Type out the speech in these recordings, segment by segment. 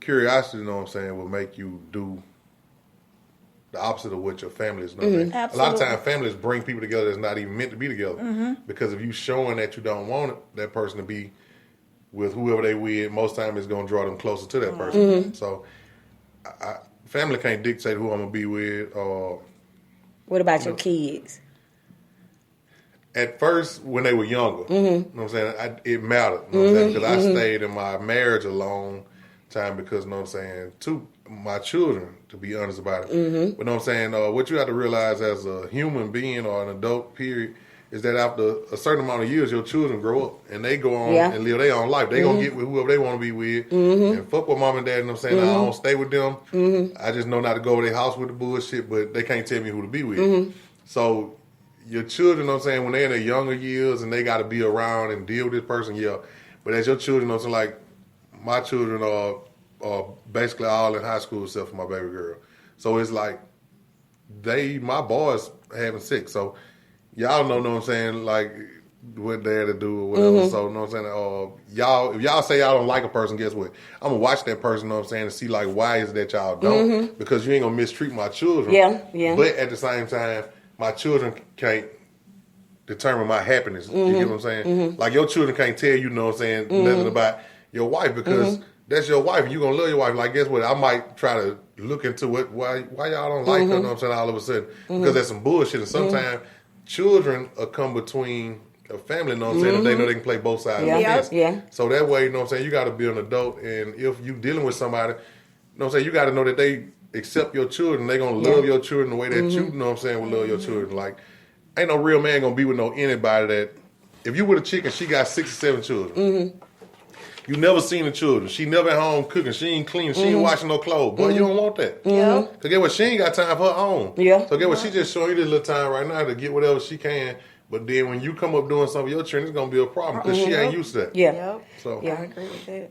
curiosity, you know what I'm saying, will make you do the opposite of what your family is. You know what I'm saying? A lot of times families bring people together that's not even meant to be together. Because if you showing that you don't want that person to be with whoever they with, most times it's going to draw them closer to that person. So family can't dictate who I'm going to be with. What about your kids? At first, when they were younger, you know what I'm saying, it mattered. You know what I'm saying? Because I stayed in my marriage a long time because, you know what I'm saying, to my children, to be honest about it. But you know what I'm saying, what you have to realize as a human being or an adult, period, is that after a certain amount of years, your children grow up and they go on and live their own life. They going to get with whoever they want to be with and fuck with mom and dad. You know what I'm saying? I don't stay with them. I just know not to go to their house with the bullshit, but they can't tell me who to be with. So your children, you know what I'm saying, when they're in their younger years and they got to be around and deal with this person, But as your children, you know what I'm saying, like my children are basically all in high school except for my baby girl. So it's like my boys having sex. So y'all know what I'm saying, like what they had to do or whatever. So, you know what I'm saying, if y'all say y'all don't like a person, guess what? I'm going to watch that person, you know what I'm saying, and see like why is that y'all don't. Because you ain't going to mistreat my children. Yeah. But at the same time, my children can't determine my happiness. You get what I'm saying? Like your children can't tell you know what I'm saying, nothing about your wife because that's your wife. You're going to love your wife. Like, guess what? I might try to look into it. Why y'all don't like her, you know what I'm saying, all of a sudden? Because that's some bullshit. And sometimes children are come between a family, you know what I'm saying, if they know they can play both sides of the fence. So that way, you know what I'm saying, you got to be an adult. And if you dealing with somebody, you know what I'm saying, you got to know that they accept your children. They're going to love your children the way that you know what I'm saying, will love your children. Like, ain't no real man going to be with anybody that, if you with a chick and she got 6 or 7 children, you never seen the children. She never at home cooking. She ain't cleaning. She ain't washing no clothes. Boy, you don't want that. Because get what? She ain't got time for her own. So get what? She just showing you this little time right now to get whatever she can. But then when you come up doing something for your children, it's going to be a problem because she ain't used to that. So I agree with that.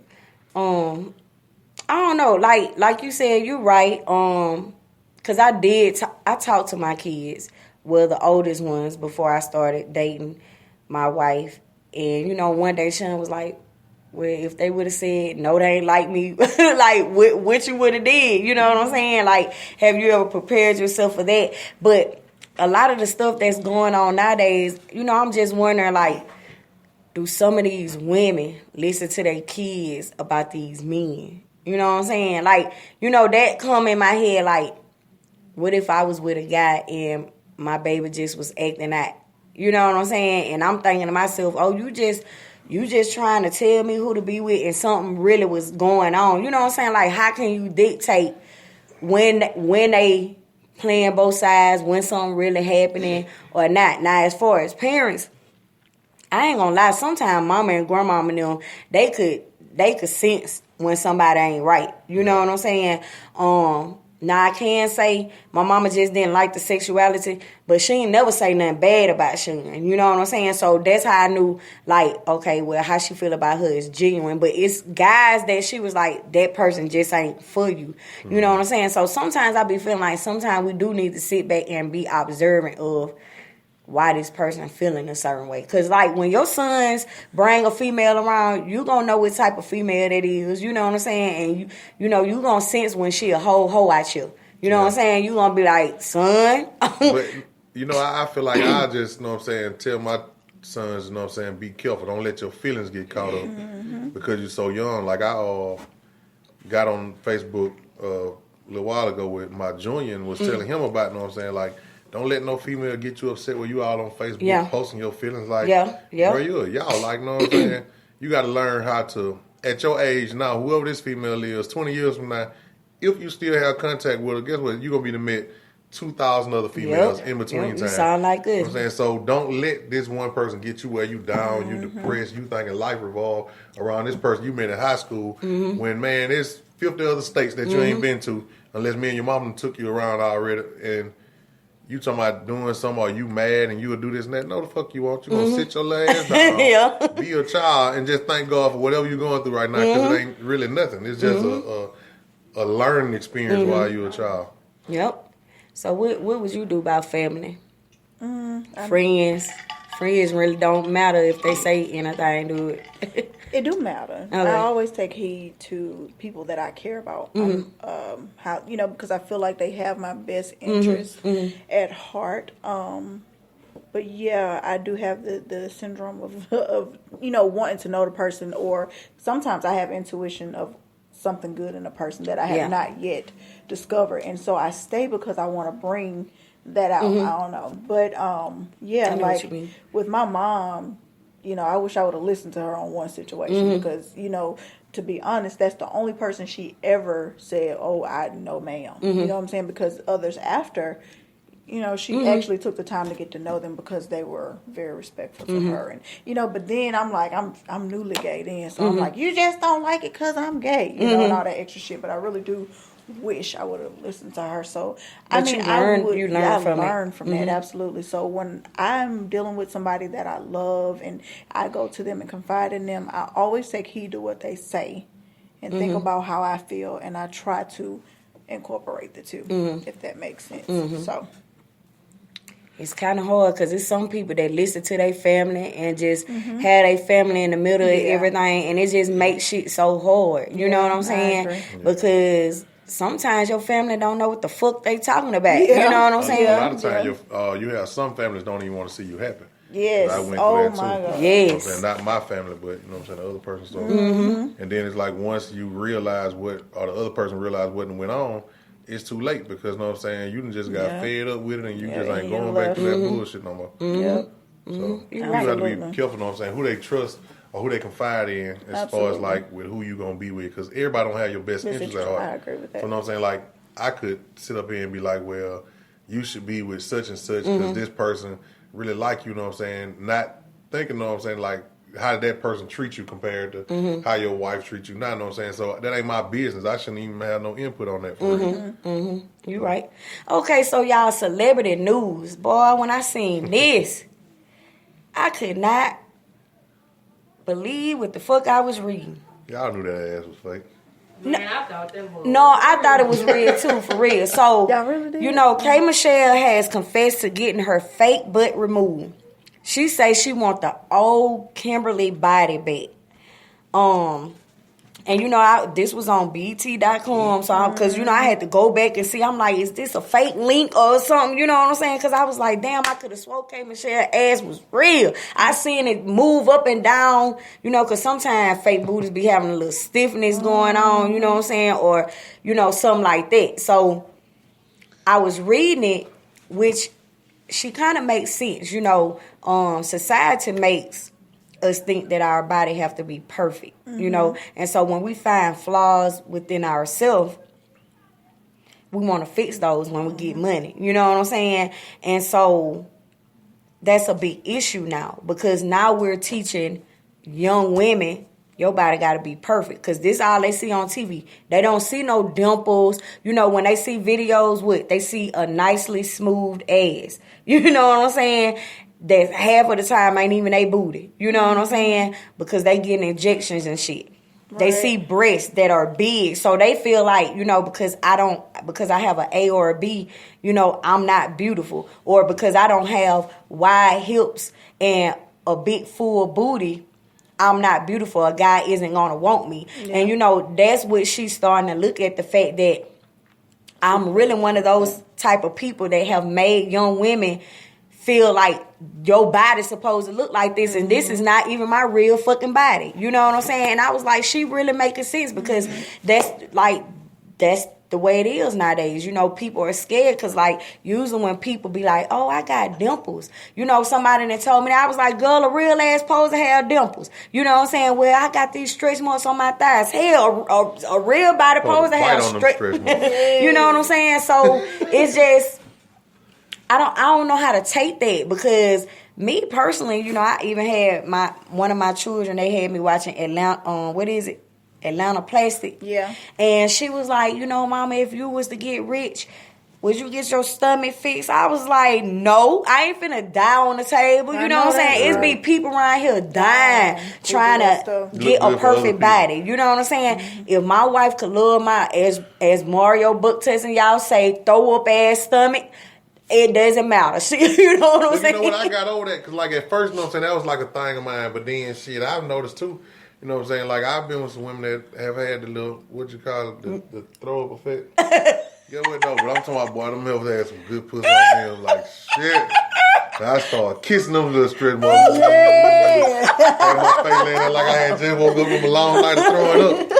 I don't know. Like you said, you're right. Because I talked to my kids, well, the oldest ones, before I started dating my wife. And, you know, one day Sean was like, well, if they would have said, no, they ain't like me, like, what you would have did, you know what I'm saying? Like, have you ever prepared yourself for that? But a lot of the stuff that's going on nowadays, you know, I'm just wondering, like, do some of these women listen to their kids about these men? You know what I'm saying? Like, you know, that come in my head, like, what if I was with a guy and my baby just was acting out? You know what I'm saying? And I'm thinking to myself, oh, you just trying to tell me who to be with and something really was going on. You know what I'm saying? Like, how can you dictate when they playing both sides, when something really happening or not? Now, as far as parents, I ain't gonna lie, sometimes mama and grandmama and them, they could sense when somebody ain't right. You know what I'm saying? Now, I can say my mama just didn't like the sexuality, but she ain't never say nothing bad about Sean. You know what I'm saying? So that's how I knew, like, okay, well, how she feel about her is genuine. But it's guys that she was like, that person just ain't for you. You know what I'm saying? So sometimes I be feeling like sometimes we do need to sit back and be observant of why this person feeling a certain way. Because, like, when your sons bring a female around, you going to know what type of female that is. You know what I'm saying? And, you know, you going to sense when she a hoe out here. You know what I'm saying? You going to be like, son. But, you know, I feel like I just, you know what I'm saying, tell my sons, you know what I'm saying, be careful. Don't let your feelings get caught up because you're so young. Like, I got on Facebook a little while ago with my junior and was telling him about, you know what I'm saying, like, don't let no female get you upset when you all on Facebook posting your feelings like, bro, y'all like, know what I'm saying? You got to learn how to, at your age now, whoever this female is, 20 years from now, if you still have contact with her, guess what? You're going to be to meet 2,000 other females in between time. You sound like this. You know what I'm saying? So don't let this one person get you where you down, you depressed, you thinking life revolve around this person you met in high school when, man, there's 50 other states that you ain't been to unless me and your mom took you around already and you talking about doing something, or you mad and you would do this and that. No, the fuck you want. You're going to sit your ass down, be a child, and just thank God for whatever you're going through right now because it ain't really nothing. It's just a learning experience while you're a child. Yep. So what would you do about family? Friends. Friends really don't matter if they say anything, do it. It do matter. Okay. I always take heed to people that I care about. How because I feel like they have my best interest at heart. But yeah, I do have the syndrome of wanting to know the person, or sometimes I have intuition of something good in a person that I have not yet discovered, and so I stay because I want to bring that out. I don't know, but yeah, like with my mom, I wish I would have listened to her on one situation because to be honest, that's the only person she ever said, "Oh, I know, ma'am." You know what I'm saying? Because others after. She actually took the time to get to know them because they were very respectful to her. And, but then I'm like, I'm newly gay then. So I'm like, you just don't like it because I'm gay, and all that extra shit. But I really do wish I would have listened to her. So, But I learned from that, absolutely. So when I'm dealing with somebody that I love and I go to them and confide in them, I always take heed to what they say and think about how I feel. And I try to incorporate the two, if that makes sense. So. It's kind of hard because it's some people that listen to their family and just have their family in the middle of everything, and it just makes shit so hard. You know what I'm saying? Because sometimes your family don't know what the fuck they talking about. You know what I'm saying? A lot of times, you have some families don't even want to see you happy. Yes. I went through that too. God. Yes. Not my family, but the other person's story. And then it's like once you realize or the other person realize what went on, it's too late because you done just got fed up with it and you just ain't going back to that bullshit no more. So you have to be careful, who they trust or who they confide in as far as like with who you gonna be with, because everybody don't have your best interests at heart. I agree with that. So like I could sit up here and be like, well, you should be with such and such because this person really like you, not thinking, like how did that person treat you compared to how your wife treats you now, So that ain't my business. I shouldn't even have no input on that for real. You right. Okay, so y'all celebrity news. Boy, when I seen this, I could not believe what the fuck I was reading. Y'all knew that ass was fake. Man, I thought that was I thought it was real too, for real. So, y'all really did? K. Michelle has confessed to getting her fake butt removed. She say she want the old Kimberly body back. And this was on BT.com, so because I had to go back and see. I'm like, is this a fake link or something? You know what I'm saying? Because I was like, damn, I could have swore K. Michelle ass was real. I seen it move up and down. Because sometimes fake booties be having a little stiffness going on. You know what I'm saying? Or something like that. So I was reading it, which she kind of makes sense. Society makes us think that our body have to be perfect, and so when we find flaws within ourselves, we want to fix those when we get money. You know what I'm saying? And so that's a big issue now, because now we're teaching young women, your body got to be perfect, because this all they see on TV. They don't see no dimples. When they see videos, they see a nicely smoothed ass. You know what I'm saying? That half of the time ain't even a booty. You know what I'm saying? Because they getting injections and shit. Right. They see breasts that are big, so they feel like, because I have an A or a B, I'm not beautiful, or because I don't have wide hips and a big full booty, I'm not beautiful. A guy isn't gonna want me. Yeah. And that's what she's starting to look at, the fact that I'm really one of those type of people that have made young women feel like your body's supposed to look like this, and this is not even my real fucking body. You know what I'm saying? And I was like, she really making sense, because that's the way it is nowadays. People are scared because, usually when people be like, oh, I got dimples. Somebody that told me that, I was like, girl, a real ass supposed to have dimples. You know what I'm saying? Well, I got these stretch marks on my thighs. Hell, a real body supposed to have stretch marks. You know what I'm saying? So it's just, I don't know how to take that, because me personally, I even had one of my children, they had me watching Atlanta Plastic. Yeah. And she was like, Mama, if you was to get rich, would you get your stomach fixed? I was like, no, I ain't finna die on the table. You know what I'm saying? It's be people around here dying trying to get a perfect body. You know what I'm saying? Mm-hmm. If my wife could love as Mario Book Test and y'all say, throw up ass stomach, it doesn't matter. You know what I'm saying? You know what? I got over that because, at first, that was like a thing of mine. But then, I've noticed too. You know what I'm saying? Like, I've been with some women that have had the little, what you call it, the throw up effect. Get what though? But I'm talking about, boy, them heifers had some good pussy on them. Like, shit. And I started kissing them little stretch marks. Yeah. Had my face laying there like I had just woke up from a long night of throwing up.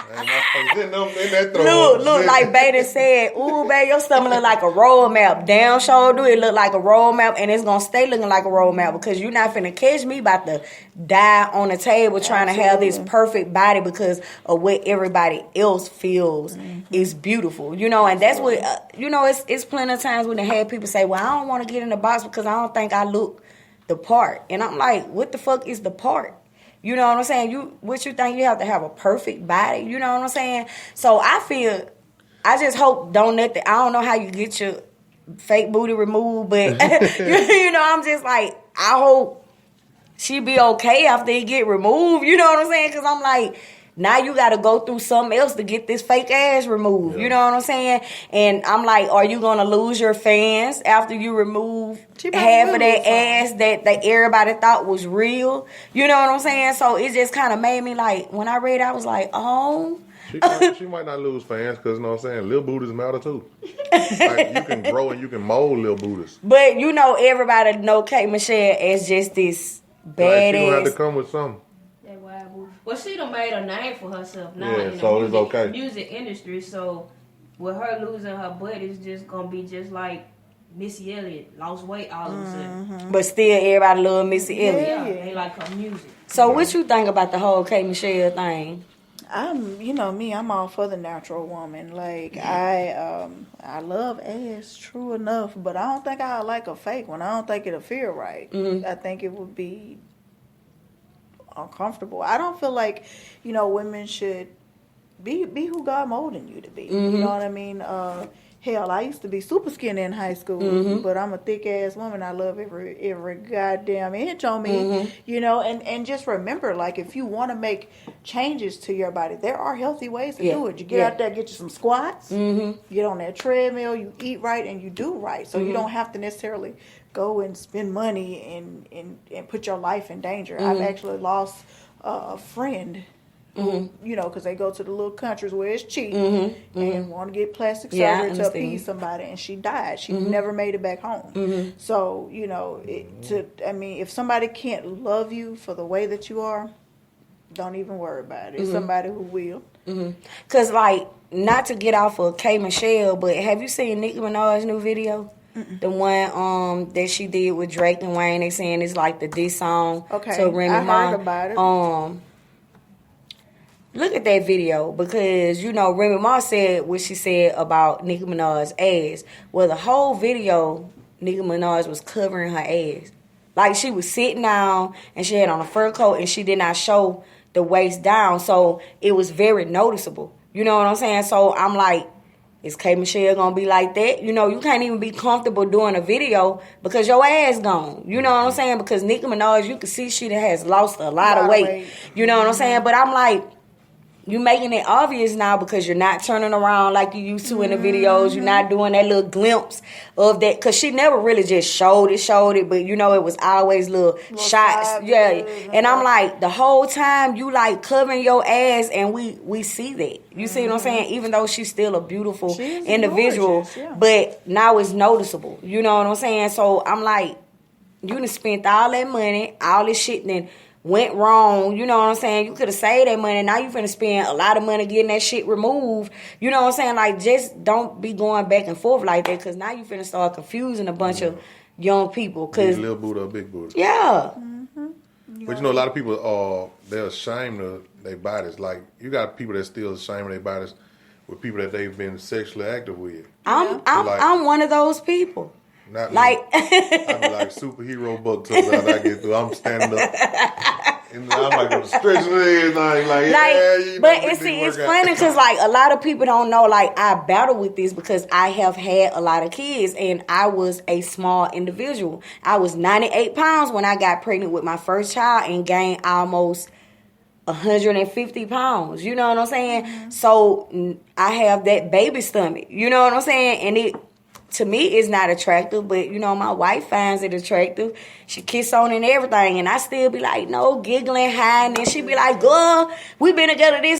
And my face in that throw up. Look, like Beta said, ooh, babe, your stomach look like a road map. Down shoulder, it look like a road map, and it's gonna stay looking like a road map because you're not finna catch me about to die on the table trying to have this perfect body because of what everybody else feels is beautiful. You know, and that's what, it's plenty of times when they have people say, well, I don't want to get in the box because I don't think I look the part. And I'm like, what the fuck is the part? You know what I'm saying? What you think you have to have a perfect body? You know what I'm saying? So I just hope I don't know how you get your fake booty removed, but I'm just like, I hope she be okay after it get removed. You know what I'm saying? Because I'm like, now you got to go through something else to get this fake ass removed. Yeah. You know what I'm saying? And I'm like, are you going to lose your fans after you remove half of that ass that everybody thought was real? You know what I'm saying? So it just kind of made me like, when I read it, I was like, oh. She might not lose fans because, you know what I'm saying, little booties matter too. Like, you can grow and you can mold little booties. But, everybody know K. Michelle as just this badass. Like, she going to have to come with something. Well, she done made a name for herself now in the music industry. So with her losing her butt, it's just gonna be just like Missy Elliott lost weight all of a sudden. But still, everybody love Missy Elliott. Yeah, they like her music. So what you think about the whole K. Michelle thing? I'm all for the natural woman. Like I love ass, true enough, but I don't think I like a fake one. I don't think it'll feel right. I think it would be uncomfortable. I don't feel like, women should be who God molded you to be. You know what I mean? Hell, I used to be super skinny in high school, but I'm a thick ass woman. I love every goddamn inch on me, and just remember, like, if you want to make changes to your body, there are healthy ways to do it. You get out there, get you some squats, get on that treadmill, you eat right, and you do right. So you don't have to necessarily go and spend money and put your life in danger. I've actually lost a friend who, because they go to the little countries where it's cheap and want to get plastic surgery to appease somebody, and she died. She never made it back home. So, if somebody can't love you for the way that you are, don't even worry about it. It's somebody who will. Because, like, not to get off of K. Michelle, but have you seen Nicki Minaj's new video? The one that she did with Drake and Wayne, they saying it's like the diss song to Remy Ma. Heard about it. Look at that video because, Remy Ma said what she said about Nicki Minaj's ass. Well, the whole video, Nicki Minaj was covering her ass. Like, she was sitting down and she had on a fur coat and she did not show the waist down. So it was very noticeable. You know what I'm saying? So I'm like, is K. Michelle gonna be like that? You can't even be comfortable doing a video because your ass gone. You know what I'm saying? Because Nicki Minaj, you can see she has lost a lot of weight. You know what I'm saying? But I'm like, you making it obvious now because you're not turning around like you used to in the videos. You're not doing that little glimpse of that. Because she never really just showed it. But, it was always little shots. Yeah. And I'm like, the whole time you, like, covering your ass and we see that. You see what I'm saying? Even though she's still a beautiful individual. Gorgeous, But now it's noticeable. You know what I'm saying? So I'm like, you done spent all that money, all this shit, and then went wrong, you know what I'm saying? You could have saved that money. Now you finna spend a lot of money getting that shit removed. You know what I'm saying? Like, just don't be going back and forth like that because now you finna start confusing a bunch of young people. Cause little booty or big booty. Yeah. But a lot of people they're ashamed of their bodies. Like, you got people that still ashamed of their bodies with people that they've been sexually active with. I'm one of those people. Not like I'm like superhero buck tugs after I get through. I'm standing up and I'm like stretching and everything. But it's funny because like a lot of people don't know. Like, I battle with this because I have had a lot of kids and I was a small individual. I was 98 pounds when I got pregnant with my first child and gained almost 150 pounds. You know what I'm saying? So I have that baby stomach. You know what I'm saying? And to me, it's not attractive, but you know, my wife finds it attractive. She kiss on it and everything, and I still be like, no, giggling, hiding, and she be like, girl, we been together this